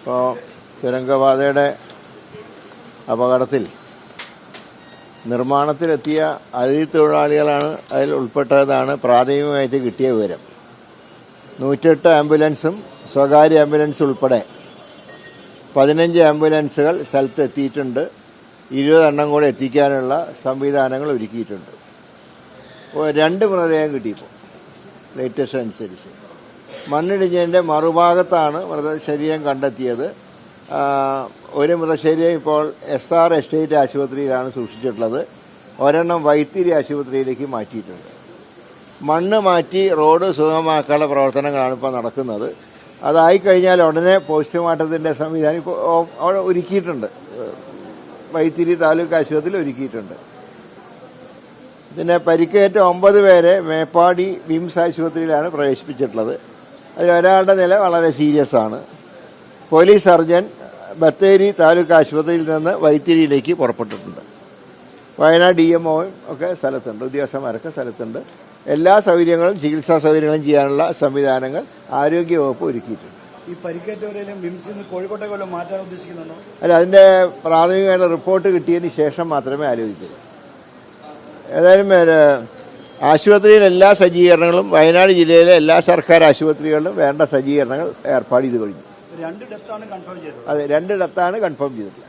ഇപ്പോൾ തുരങ്കപാതയുടെ അപകടത്തിൽ നിർമ്മാണത്തിലെത്തിയ അതിഥി തൊഴിലാളികളാണ് അതിൽ ഉൾപ്പെട്ടതാണ് പ്രാഥമികമായിട്ട് കിട്ടിയ വിവരം. 108 ആംബുലൻസും സ്വകാര്യ ആംബുലൻസ് ഉൾപ്പെടെ 15 ആംബുലൻസുകൾ സ്ഥലത്ത് എത്തിയിട്ടുണ്ട്. 20 എണ്ണം കൂടെ എത്തിക്കാനുള്ള സംവിധാനങ്ങൾ ഒരുക്കിയിട്ടുണ്ട്. 2 മൃതദേഹം കിട്ടിയപ്പോൾ ലേറ്റസ്റ്റ് അനുസരിച്ച് മണ്ണിടിഞ്ഞതിൻ്റെ മറുഭാഗത്താണ് മൃതശരീരം കണ്ടെത്തിയത്. ഒരു മൃതശരീരം ഇപ്പോൾ SR എസ്റ്റേറ്റ് ആശുപത്രിയിലാണ് സൂക്ഷിച്ചിട്ടുള്ളത്. ഒരെണ്ണം വൈത്തിരി ആശുപത്രിയിലേക്ക് മാറ്റിയിട്ടുണ്ട്. മണ്ണ് മാറ്റി റോഡ് സുഗമമാക്കാനുള്ള പ്രവർത്തനങ്ങളാണ് ഇപ്പോൾ നടക്കുന്നത്. അതായിക്കഴിഞ്ഞാൽ ഉടനെ പോസ്റ്റ്മോർട്ടത്തിൻ്റെ സംവിധാനം ഇപ്പോൾ അവിടെ ഒരുക്കിയിട്ടുണ്ട്. വൈത്തിരി താലൂക്ക് ആശുപത്രിയിൽ ഒരുക്കിയിട്ടുണ്ട്. പിന്നെ പരിക്കേറ്റ 9 പേരെ മേപ്പാടി വിംസ് ആശുപത്രിയിലാണ് പ്രവേശിപ്പിച്ചിട്ടുള്ളത്. അതിലൊരാളുടെ നില വളരെ സീരിയസ് ആണ്. പോലീസ് സർജൻ ബത്തേരി താലൂക്ക് ആശുപത്രിയിൽ നിന്ന് വൈത്തിരിയിലേക്ക് പുറപ്പെട്ടിട്ടുണ്ട്. വയനാട് DMOയും ഒക്കെ സ്ഥലത്തുണ്ട്, ഉദ്യോഗസ്ഥന്മാരൊക്കെ സ്ഥലത്തുണ്ട്. എല്ലാ സൗകര്യങ്ങളും ചികിത്സാ സൗകര്യങ്ങളും ചെയ്യാനുള്ള സംവിധാനങ്ങൾ ആരോഗ്യവകുപ്പ് ഒരുക്കിയിട്ടുണ്ട്. ഈ പരിക്കേറ്റവരെയും വിംസിൽ നിന്ന് കോഴിക്കോട്ടേക്ക് മാറ്റാൻ ഉദ്ദേശിക്കുന്നുണ്ടോ? അല്ല, അതിൻ്റെ പ്രാഥമികമായിട്ട് റിപ്പോർട്ട് കിട്ടിയതിന് ശേഷം മാത്രമേ ആലോചിക്കൂ. ഏതായാലും ആശുപത്രിയിൽ എല്ലാ സജ്ജീകരണങ്ങളും വയനാട് ജില്ലയിലെ എല്ലാ സർക്കാർ ആശുപത്രികളിലും വേണ്ട സജ്ജീകരണങ്ങൾ ഏർപ്പാട് ചെയ്ത് കഴിഞ്ഞു. 2 ഡെത്താണ് കൺഫേം ചെയ്തത്. അതെ, 2 ഡെത്താണ് കൺഫേം ചെയ്തിട്ടുള്ളത്.